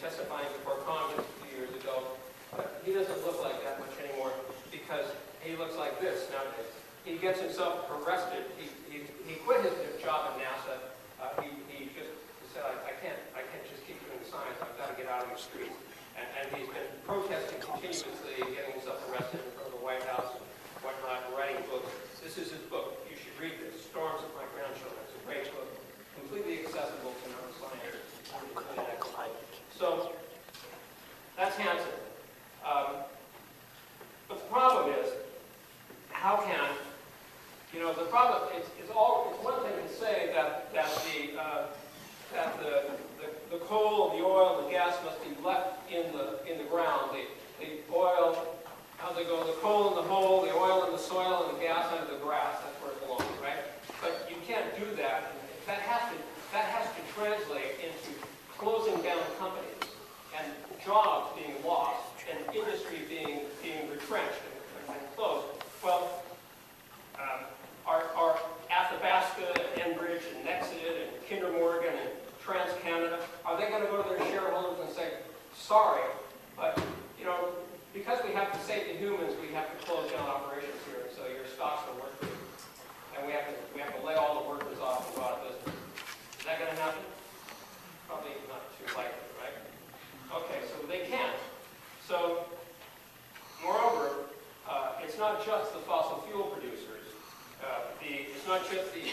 testifying before Congress a few years ago. But he doesn't look like that much anymore because he looks like this nowadays. He gets himself arrested. He quit his job at NASA. He just said, I can't just keep doing science. I've got to get out of the streets. And he's been protesting continuously, getting himself arrested in front of the White House and whatnot, writing books. This is his book. You should read this, Storms of My Grandchildren. It's a great book, completely accessible to non-scientists. So that's Hansen. But the problem is, how can, the problem is, it's one thing to say that the coal, the oil, the gas must be left in the ground. The oil, how they go, the coal in the hole, the oil in the soil, and the gas under the grass. That's where it belongs, right? But you can't do that. That has to translate into closing down companies and jobs being lost and industry being retrenched and closed. Well, are Athabasca and Enbridge and Nexit and Kinder Morgan and TransCanada, are they going to go to their shareholders and say, sorry, but because we have to save the humans, we have to close down operations here, so your stocks are worth it, and we have to lay all the workers off and go out of business. Is that going to happen? Probably not too likely, right? Okay, so they can't. So, moreover, it's not just the fossil fuel producers. It's not just the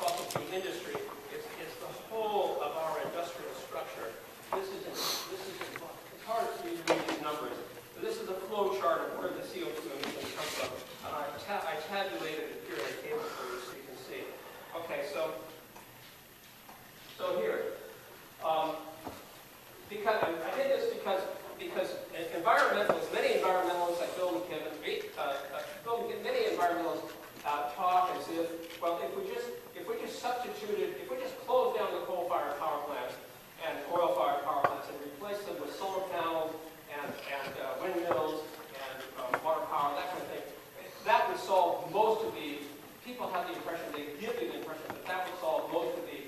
fossil fuel industry. It's the whole of our industrial structure. It's hard for me to read these numbers, but this is a flow chart of where the CO2 emissions come from. And I tabulated it here in a table for you so you can see. Okay, so here. Because I did this because environmentalists, many environmentalists like Bill McKibben, many environmentalists talk as if, well, if we just close down the coal-fired power plants and oil-fired power plants and replace them with solar panels and windmills and water power, that kind of thing, that would solve most of the. People have the impression, they give you the impression that would solve most of the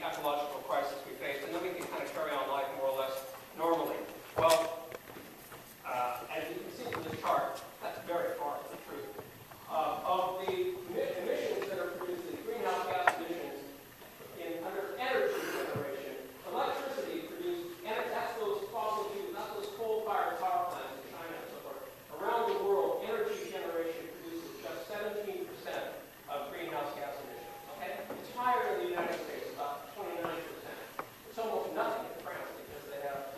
ecological crisis we face, and then we can kind of carry on life more or less normally. Well, as you can see from this chart, that's very far from the truth. Of the emissions that are produced, the greenhouse gas emissions under energy generation, electricity produced, and that's those fossil fuels, not those coal-fired power plants in China and so forth. Around the world, energy generation produces just 17% of greenhouse gas emissions. Okay? It's higher in the United States, about 29%. It's almost nothing in France because they have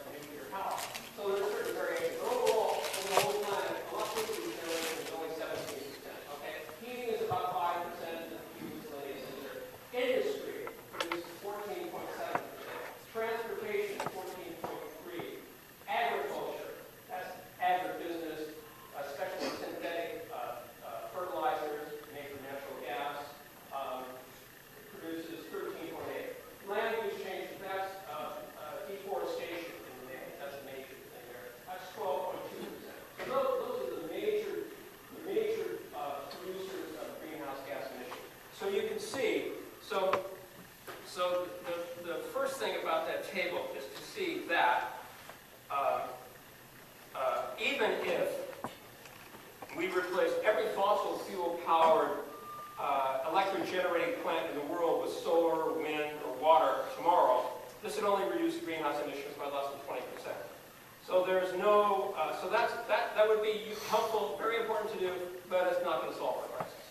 nuclear power. So there's certain variations. But overall, over the whole planet, electricity generation is only 17%. Okay? Heating is about 5%, and miscellaneous industry produces 14.7%. Transportation, 14.3%. Agriculture, that's agribusiness, especially synthetic fertilizers, made from natural gas, produces 13.8%. Land use change, that's deforestation in the land. That's a major thing there. That's 12.2%. So those are the major producers of greenhouse gas emissions. So you can see, so the first thing about that table is to see that even if we replace every fossil fuel powered electric generating plant in the world with solar, wind, or water tomorrow, this would only reduce greenhouse emissions by less than 20%. So there's no, that would be helpful, very important to do, but it's not going to solve the crisis.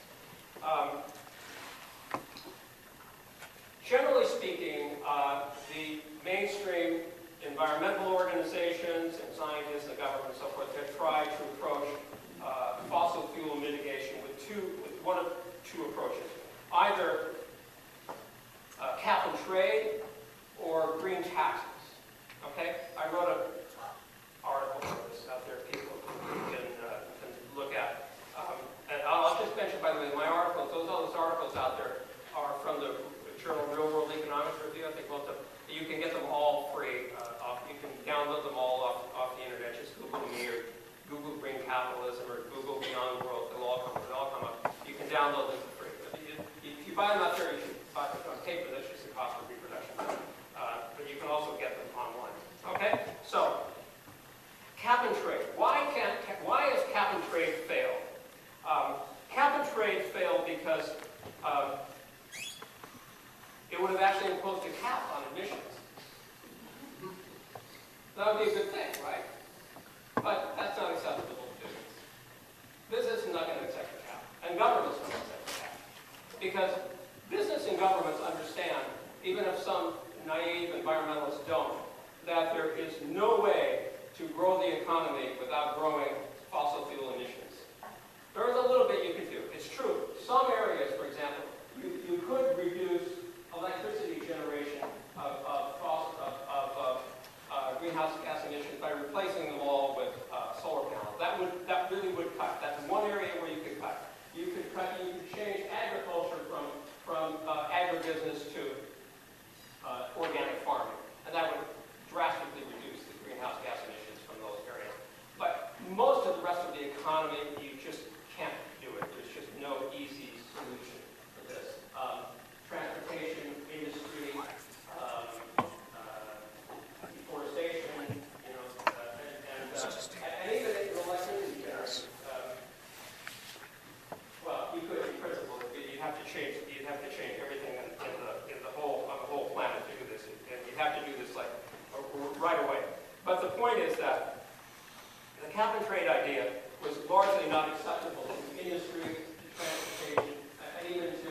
Generally speaking, the mainstream environmental organizations and scientists and government and so forth have tried to approach fossil fuel mitigation with one of two approaches. Either cap and trade or green taxes. Okay? I wrote an article for this out there, people can look at. And I'll just mention, by the way, my articles, all those articles out there are from the journal Real World Economics Review. I think most of them, you can get them all free. You can download them all off the internet. Just Google me or Google Green Capitalism or Google Beyond World. They'll all come up. You can download them for free. If you buy them it would have actually imposed a cap on emissions. That would be a good thing, right? But that's not acceptable to business. Business is not going to accept a cap, and governments don't accept a cap. Because business and governments understand, even if some naive environmentalists don't, that there is no way to grow the economy without growing fossil fuel emissions. There is a little bit you can do. It's true. Some areas, for example, you could reduce electricity generation of greenhouse gas emissions by replacing them all with solar panels. That really would cut. That's one area where you could cut. You could change agriculture from agribusiness to organic farming, and that would drastically reduce the greenhouse gas emissions from those areas. But most of the rest of the economy, you just can't do it. There's just no easy solution for this. Transportation, industry, deforestation, and even electricity generation. Well, you could, in principle, you'd have to change everything on the whole planet to do this, and you'd have to do this like right away. But the point is that the cap and trade idea was largely not acceptable to industry, to transportation, and even to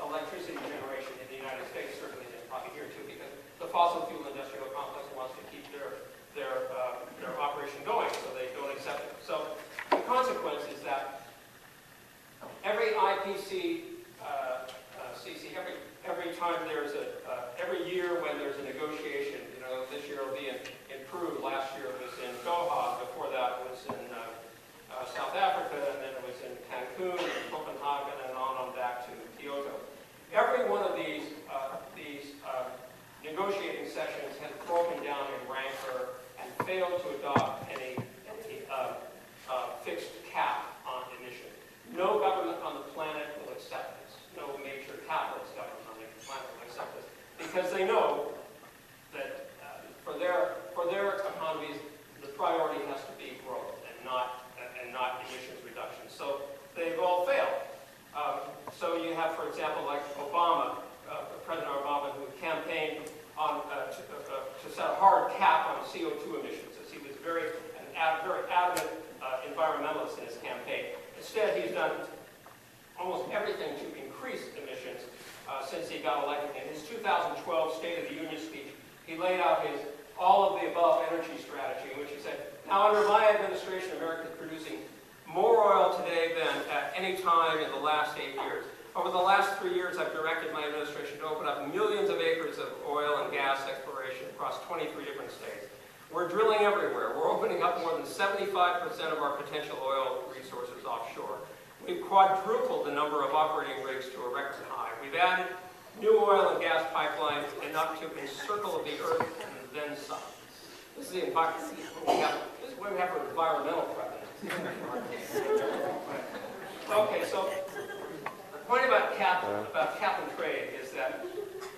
electricity generation in the United States, certainly, and probably here too, because the fossil fuel industrial complex wants to keep their operation going, so they don't accept it. So the consequence is that every IPC, CC, every time there's every year when there's a negotiation, this year will be in Peru, last year it was in Doha, before that it was in South Africa, and then it was in Cancun, and Copenhagen, and on back to Kyoto. Every one of these negotiating sessions has broken down in rancor and failed to adopt any fixed cap on emission. No government on the planet will accept this. No major capitalist government on the planet will accept this, because they know that for their economies, the priority has to be growth and not emissions reduction. So they've all failed. So you have, for example, like Obama, President Obama, who campaigned on to set a hard cap on CO2 emissions, as he was very adamant environmentalist in his campaign. Instead, he's done almost everything to increase emissions since he got elected. In his 2012 State of the Union speech, he laid out his all-of-the-above energy strategy, in which he said, now under my administration, America is producing more oil today than at any time in the last 8 years. Over the last 3 years, I've directed my administration to open up millions of acres of oil and gas exploration across 23 different states. We're drilling everywhere. We're opening up more than 75% of our potential oil resources offshore. We've quadrupled the number of operating rigs to a record high. We've added new oil and gas pipelines enough to encircle the earth and then some. This is the environment. This is what we have for environmental presidents. Okay, so the point about cap and trade is that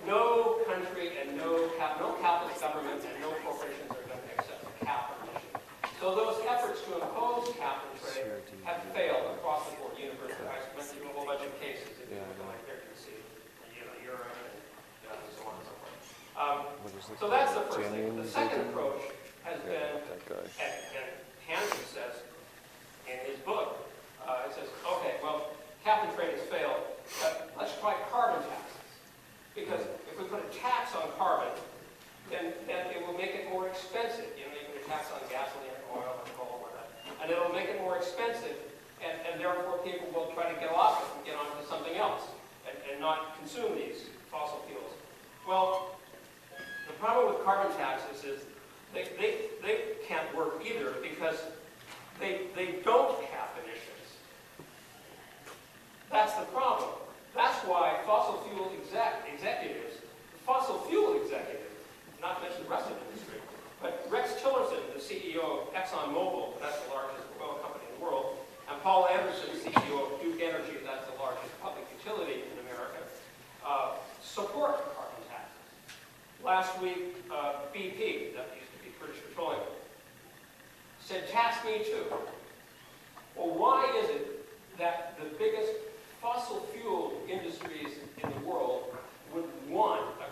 no country and no capitalist government and no corporations are going to accept a cap on emissions. So those efforts to impose cap and trade have failed across the board. Universally, I went through a whole bunch of cases. If you look like there, you can see, Europe and so on and so forth. So that's the first thing. The second approach has been, and Hansen says in his book, it says, okay, well, cap and trade has failed, but let's try carbon taxes. Because if we put a tax on carbon, then it will make it more expensive. You put a tax on gasoline and oil and coal and that. And it'll make it more expensive, and therefore people will try to get off it and get onto something else and not consume these fossil fuels. Well, the problem with carbon taxes is they can't work either because they don't cap emissions. That's the problem. That's why fossil fuel executives, not to mention the rest of the industry, but Rex Tillerson, the CEO of ExxonMobil, that's the largest oil company in the world, and Paul Anderson, CEO of Duke Energy, that's the largest public utility in America, support carbon taxes. Last week, BP, that used to be British Petroleum, said, tax me too. Well, why is it that the biggest fossil fuel industries in the world would want a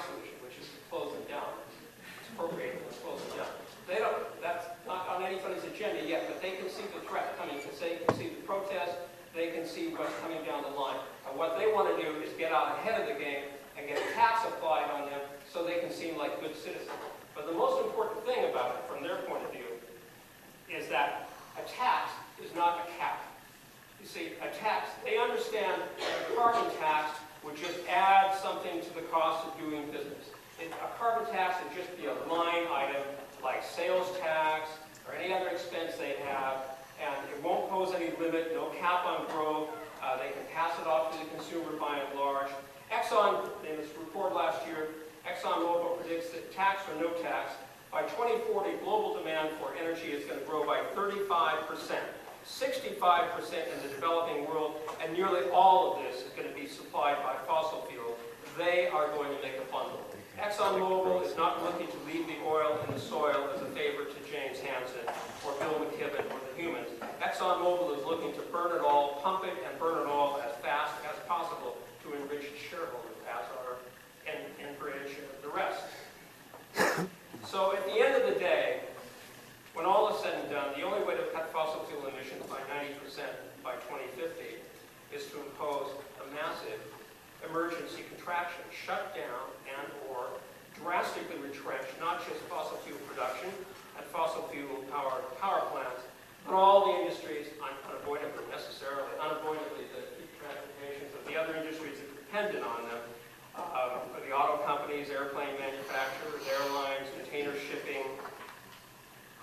solution, which is to close them down, expropriate them and close them down. They don't, that's not on anybody's agenda yet, but they can see the threat coming, they can see the protest, they can see what's coming down the line. And what they want to do is get out ahead of the game and get a tax applied on them so they can seem like good citizens. But the most important thing about it, from their point of view, is that a tax is not a cap. You see, a tax, they understand that a carbon tax would just add something to the cost of doing business. A carbon tax would just be a line item like sales tax or any other expense they have, and it won't pose any limit, no cap on growth. They can pass it off to the consumer by and large. Exxon, in this report last year, ExxonMobil predicts that tax or no tax, by 2040, global demand for energy is going to grow by 35%, 65% in the developing world, and nearly all of this is going to be supplied by fossil fuels. They are going to make a bundle. ExxonMobil is not looking to leave the oil in the soil as a favor to James Hansen or Bill McKibben or the humans. ExxonMobil is looking to burn it all, pump it, and burn it all as fast as possible to enrich its shareholders, as are enrich the rest. So at the end of the day, when all is said and done, the only way to cut fossil fuel emissions by 90% by 2050 is to impose a massive emergency contraction, shut down and or drastically retrench not just fossil fuel production and fossil fuel power plants, but all the industries unavoidably, the transportation, so the other industries that are dependent on them, the auto companies, airplane manufacturers, airlines, container shipping,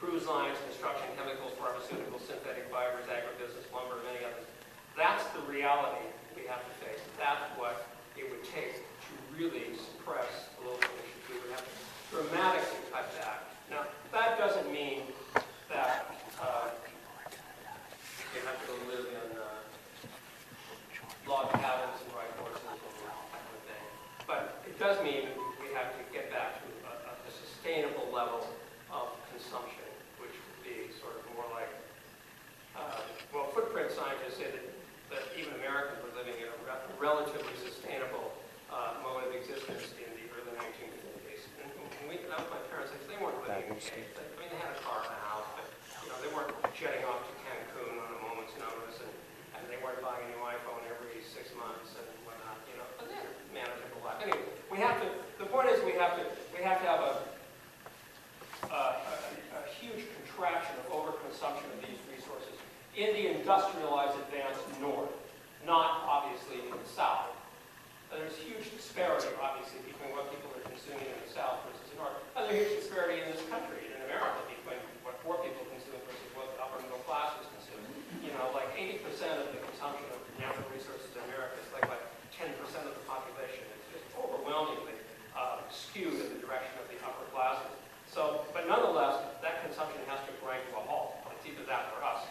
cruise lines, construction, chemicals, pharmaceuticals, synthetic fibers, agribusiness, lumber, and many others. That's the reality we have to face. That's what it would take to really suppress global emissions. We would have to dramatically cut back. Now, that doesn't mean that you have to go live in log cabins and ride horses and that kind of thing. But it does mean we have to get back to a sustainable level of consumption, which would be sort of more like, well, footprint scientists say that even Americans were living in a relatively sustainable mode of existence in the early 1950s. And when we got out with my parents, they weren't living in caves. I mean, they had a car and a house, but they weren't jetting off to Cancun on a moment's notice, and they weren't buying a new iPhone every 6 months and whatnot. But they had a manageable life. Anyway, the point is we have to have a huge contraction of overconsumption of these resources in the industrialized advanced north, not obviously in the south. There's huge disparity, obviously, between what people are consuming in the south versus the north. And there's huge disparity in this country, in America, between what poor people consume versus what the upper middle classes consume. Like 80% of the consumption of natural resources in America is like 10% of the population. It's just overwhelmingly skewed in the direction of the upper classes. So, but nonetheless, that consumption has to grind to a halt. It's either that or us.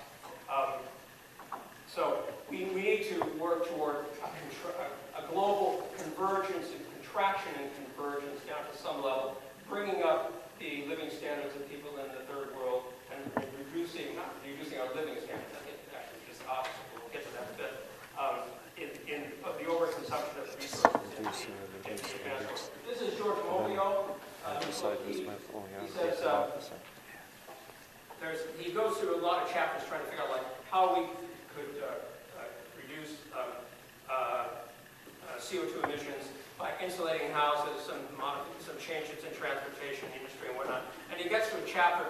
So we need to work toward a global convergence and contraction and convergence down to some level, bringing up the living standards of people in the third world and not reducing our living standards. I think actually just the opposite. We'll get to that in a bit. In the overconsumption of resources in the advanced world. This is George Monbiot. He says he goes through a lot of chapters trying to figure out how we could reduce CO2 emissions by insulating houses, some changes in transportation industry and whatnot. And he gets to a chapter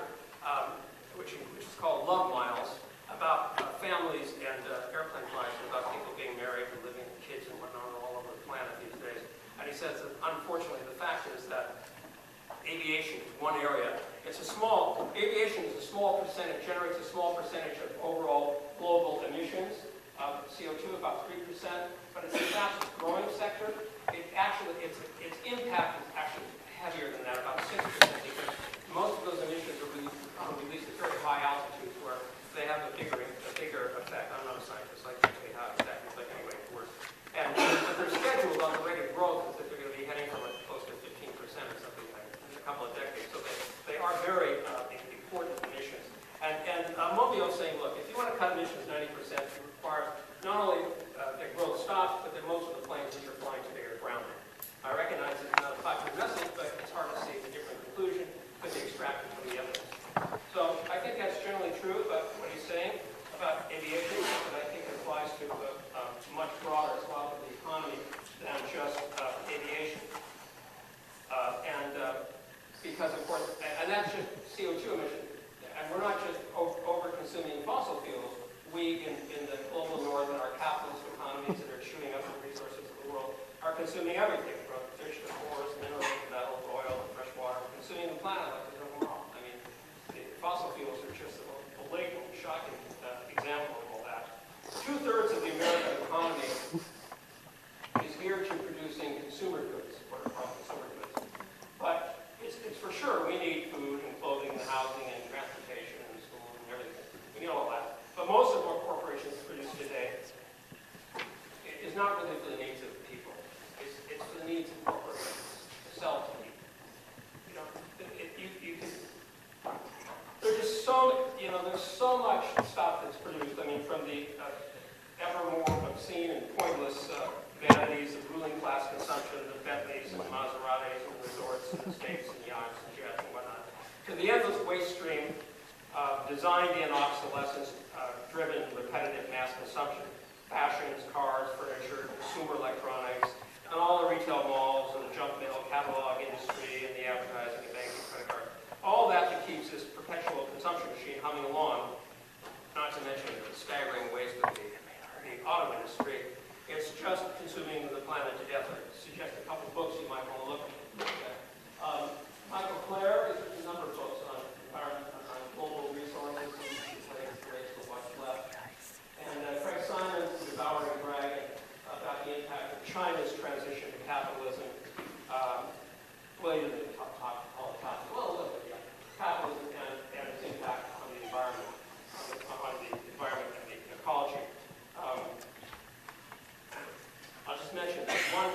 which is called Love Miles, about families and airplane flights, and about people being married and living with kids and whatnot all over the planet these days. And he says that unfortunately the fact is that aviation is one area. Aviation is a small percentage, generates a small percentage of overall global emissions of CO2, about 3%, but it's the fastest growing sector. Its impact is actually heavier than that, about 6%, because most of those emissions are released at very high altitudes where they have a bigger effect. I'm not a scientist, I can't say how exactly, but anyway, it works. And but they're scheduled on the rate of growth is that they're going to be heading for close to 15% or something like that in a couple of decades. So they are very important emissions. And Monbiot's saying, look, if you want to cut emissions 90%, it requires not only that growth stops, but that most of the planes which are flying today are grounded. I recognize it's not a popular because of course, and that's just CO2 emission. And we're not just over-consuming fossil fuels. We, in the global north and our capitalist economies that are chewing up the resources of the world, are consuming everything from fish to forest, minerals, metals, oil, and fresh water. We're consuming the planet like there's no tomorrow. I mean, the fossil fuels are just a blatant, shocking example of all that. 2/3 of the American economy is geared to producing consumer goods, or consumer goods. But it's for sure we need food and clothing and housing and transportation and schools and everything. We need all that. But most of what corporations produce today is not really for the needs of the people. It's for the needs of corporations to sell to people. You know, you can. There's just there's so much stuff that's produced. I mean, from the ever more obscene and pointless vanities of ruling class consumption of Bentleys and Maseratis and resorts and estates and yachts and jets and whatnot, to the endless waste stream of designed-in obsolescence-driven repetitive mass consumption, fashions, cars, furniture, consumer electronics, and all the retail malls and the junk mail catalog industry and the advertising and banking credit card. All that keeps this perpetual consumption machine humming along, not to mention the staggering waste of the auto industry. It's just consuming the planet to death. I suggest a couple books you might want to look at. Michael Clare has written a number of books on environment, on global resources, and race for what's left. And Craig Simon's Devouring Dragon about the impact of China's transition to capitalism. Well, he didn't talk all the time. Well, a little bit, yeah. Capitalism and its impact on the environment, on the environment and the ecology. I'll just mention one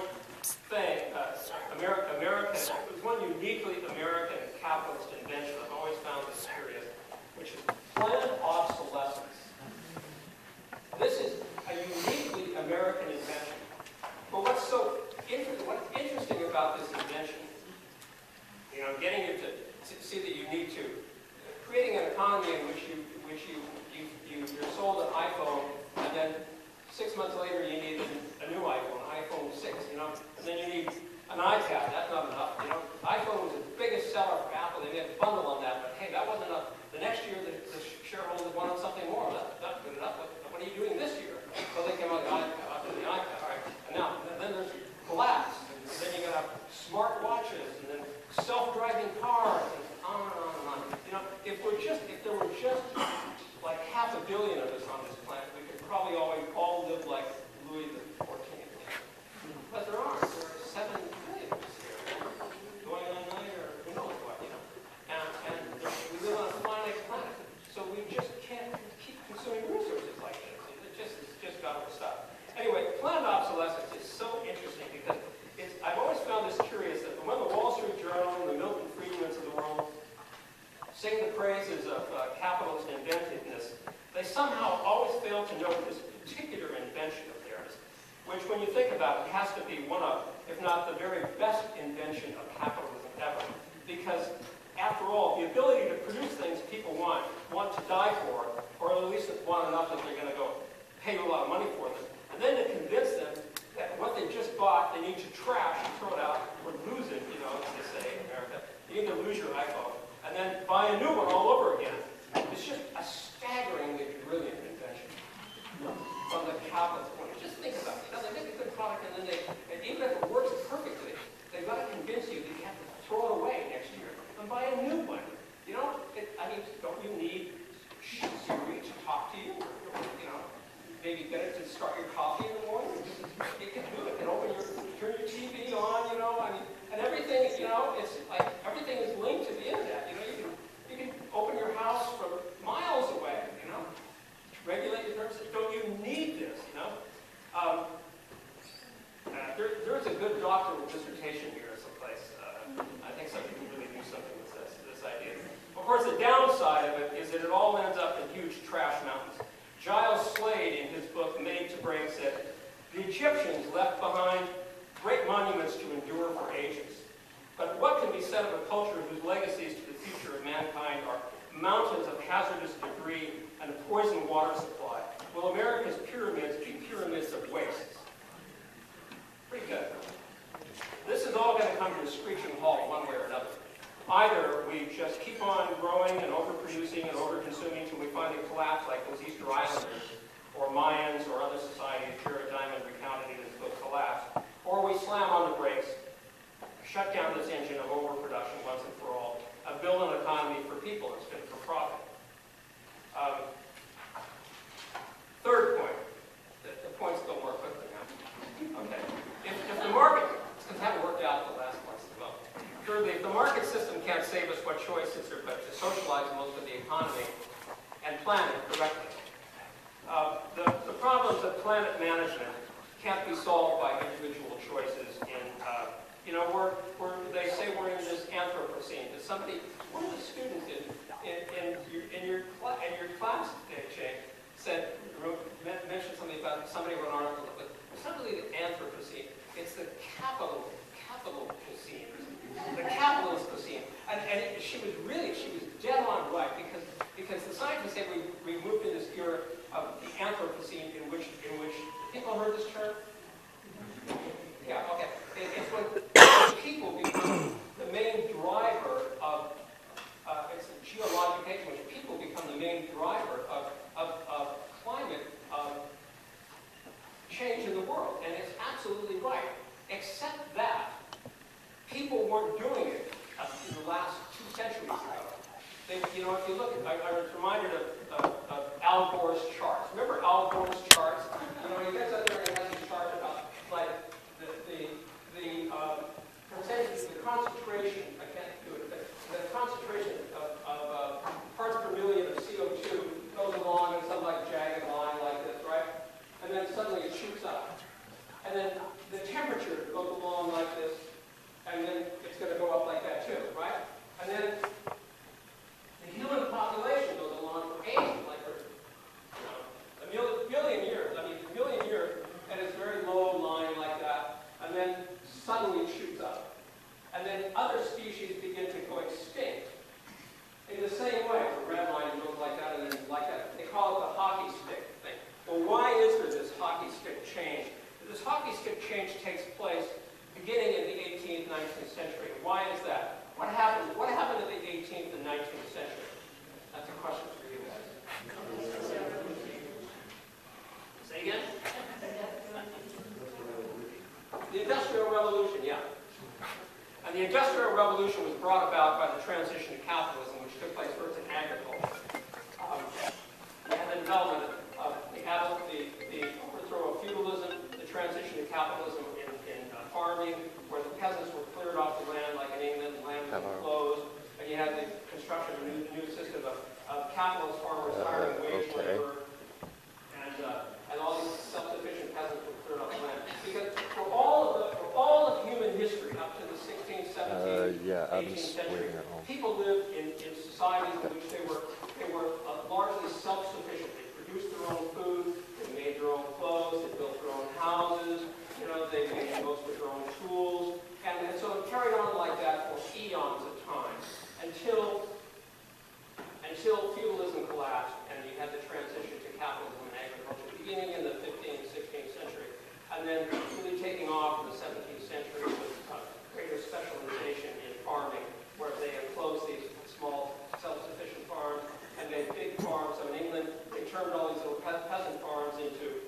thing. It was one uniquely American capitalist invention I've always found this curious, which is planned obsolescence. This is a uniquely American invention. But what's interesting about this invention, getting you to see that you need to, creating an economy in which you're sold an iPhone, and then 6 months later you need a new iPhone, iPhone 6, and then you need an iPad. That's not enough, iPhone was the biggest seller for Apple. They made a bundle on that, but hey, that wasn't enough. The next year, the shareholders wanted something more. That's not good enough. What are you doing this year? Well, they came out with the iPad, all right. And then there's glass, and then you got to have smart watches, and then self-driving cars, and on and on and on. If there were just like 500 million of us on this planet, we could probably all live like Louis XIV. But there aren't. There are 7 billion of us here, going on 9 or who knows what, And we live on a finite planet, so we just can't keep consuming resources like this. It's just got to stop. Anyway, planned obsolescence is so interesting because I've always found this curious that when the Wall Street Journal and the Milton Friedmans of the world sing the praises of capitalist inventiveness, they somehow always fail to note this particular invention of theirs, which when you think about it has to be one of, if not the very best invention of capitalism ever. Because after all, the ability to produce things people want to die for, or at least want enough that they're going to go pay you a lot of money for them, and then to convince them that what they just bought they need to trash and throw it out or lose it, as they say in America. You need to lose your iPhone and then buy a new one all over again. It's just a staggeringly brilliant invention from the capitalist point of view. Just think about it. They make a good product, and then even if it works perfectly, they've got to convince you that you have to throw it away next year and buy a new one. Don't you need Siri to talk to you? Maybe get it to start your coffee in the morning. It can do it. It can turn your TV on. And everything. It's like everything is linked to the internet. You can open your house from miles away. Regulate your purposes. Don't you need this? There's a good doctoral dissertation here someplace. I think some people really do something with this idea. Of course, the downside of it is that it all ends up in huge trash mountains. Giles Slade, in his book Made to Break, said, "The Egyptians left behind great monuments to endure for ages. But what can be said of a culture whose legacies to the future of mankind are mountains of hazardous debris and a poisoned water supply? Will America's pyramids be pyramids of waste?" Pretty good. This is all going to come to a screeching halt one way or another. either we just keep on growing and overproducing and overconsuming until we finally collapse like those Easter Islanders or Mayans or other societies. Jared Diamond recounted in his book Collapse. Or we slam on the brakes, shut down this engine of overproduction once and for all, and build an economy for people that's fit for profit. Third point. The points go more quickly now. Okay. If the market, because it hasn't worked out the last ones as well. Thirdly, if the market system can't save us what choices are but to socialize most of the economy and plan it correctly. The problems of planet management can't be solved by individual choices in, they say we're in this Anthropocene. Does somebody, one of the students in your class Jane, mentioned something about, somebody wrote an article, but it's not really the Anthropocene, it's the capital scene. The capitalist scene. And she was dead on right, because the scientists say we moved in this era of the Anthropocene in which people heard this term? Yeah, okay. It's when people become the main driver of, it's a geologic age in which people become the main driver of climate change in the world. And it's absolutely right. Except that people weren't doing it in the last 2 centuries ago. If you look at, I was reminded of Al Gore's charts. Remember Al Gore's charts? He gets up there and he has these charts about, like, the concentration, I can't do it, but the concentration of parts per million of CO2 goes along in some like jagged line like this, right? And then suddenly it shoots up. And then the temperature goes along like this, and then it's going to go up like that too, right? And then the human population goes along for ages, like for a million years, and it's a very low line like that, and then suddenly it shoots up. And then other species begin to go extinct in the same way. The red line goes like that and then like that. They call it the hockey stick thing. Well, why is there this hockey stick change? This hockey stick change takes place beginning in the 18th, 19th century. Why is that? What happened in the 18th and 19th century? That's a question for you guys. Say again? The Industrial Revolution, yeah. And the Industrial Revolution was brought about by the transition to capitalism, which took place first in agriculture. And the development of the overthrow of feudalism, the transition to capitalism in farming, where the peasants were cleared off the land, like in England, the land was enclosed, and you had the construction of a new system of capitalist farmers hiring wage labor, and all these self-sufficient peasants were cleared off the land. Because for all of human history, up to the 16th, 17th, 18th century, people lived in societies in which they were largely self-sufficient. They produced their own food, they made their own clothes, they built their own houses, they made most of their own tools, and so it carried on like that for eons of time until feudalism collapsed and you had the transition to capitalism and agriculture beginning in the 15th, 16th century, and then really taking off in the 17th century with greater specialization in farming, where they enclosed these small self-sufficient farms and made big farms. So in England, they turned all these little peasant farms into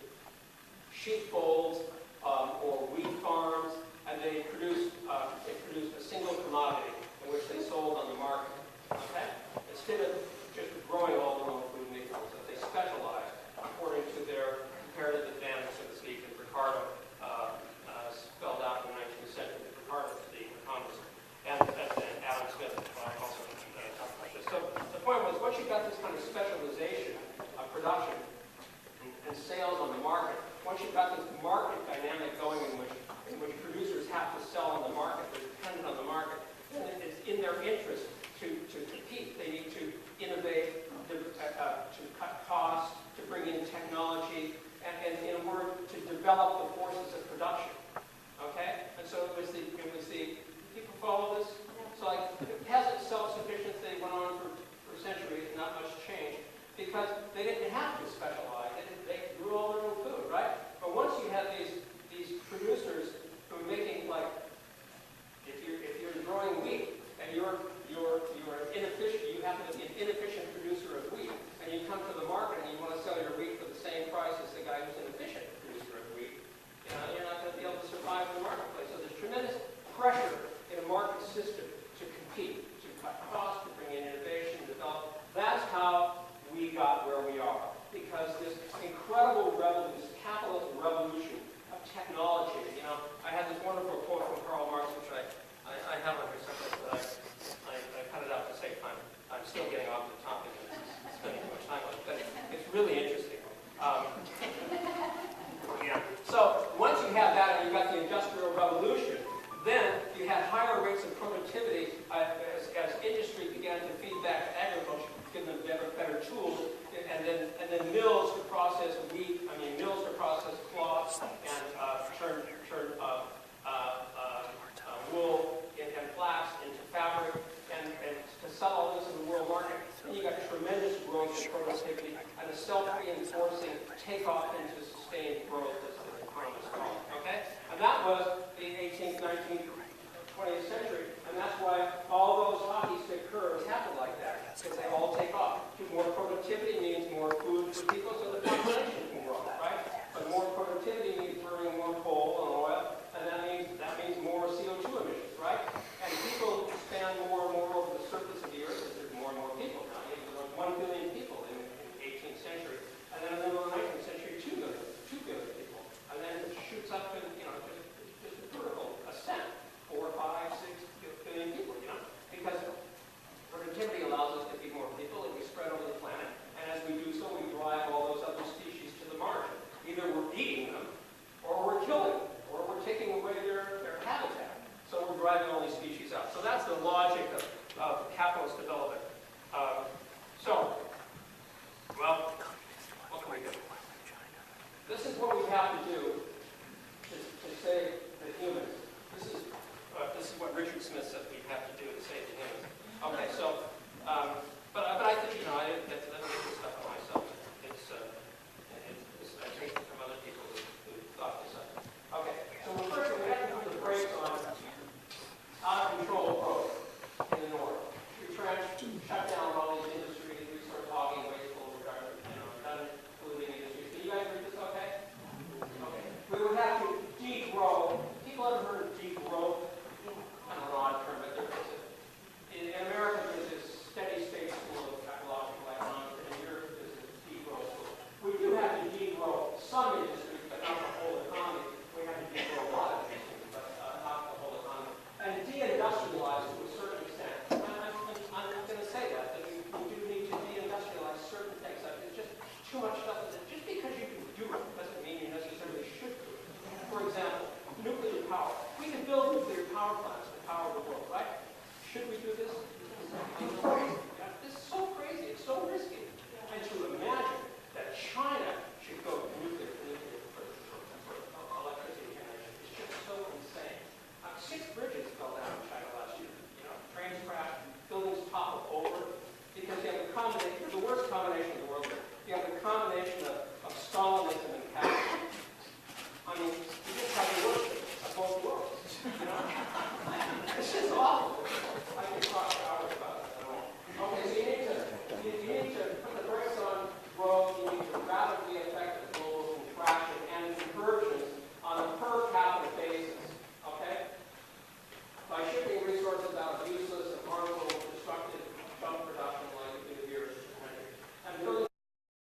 sheepfolds or wheat farms, and they produced a take off into sustained growth, as the economists call it, okay? And that was the 18th, 19th, 20th century, and that's why all those hockey stick curves happen like that, because they all take off. More productivity means more food for people, so the population can grow, right? But more productivity means burning more coal and oil, and that means more CO2 emissions, right? And people expand more and more over the surface of the earth as there's more and more people now. You know, 1 billion people in the 18th century, and then in the middle of the 19th century, 2 billion people. And then it shoots up and, you know, just a vertical ascent, 4, 5, 6 billion people, you know? Because productivity allows us to feed more people, and we spread over the planet, and as we do so, we drive all those other species to the margin. Either we're eating them, or we're killing them, or we're taking away their habitat. So we're driving all these species out. So that's the logic of capitalist development. Well, what can we do? This is what we have to do to save the humans. This is what Richard Smith said we have to do to save the humans. Okay, so, but I think, you know, I didn't get this stuff on myself. I take it from other people who thought this up. Okay, so first we have to put the brakes on out-of-control growth in the north. Retrench, shut down all these industries, resource hogging, wasteful, redundant, polluting industries. Can you guys read this okay? Okay. We would have to degrow. People ever heard of degrowth? Kind of an odd term, but there is. In America, there's this steady state school of ecological economics, and in Europe, there's this degrowth school. We do have to degrow some industries, but not the whole economy. We have to degrow a lot of industries, but not the whole economy. And deindustrialize to a certain extent. I'm going to say that we do need to deindustrialize certain things. It's just too much stuff. Just because you can do it doesn't mean you necessarily should do it. For example, nuclear power. We can build nuclear power plants to power the world, right? Should we do this?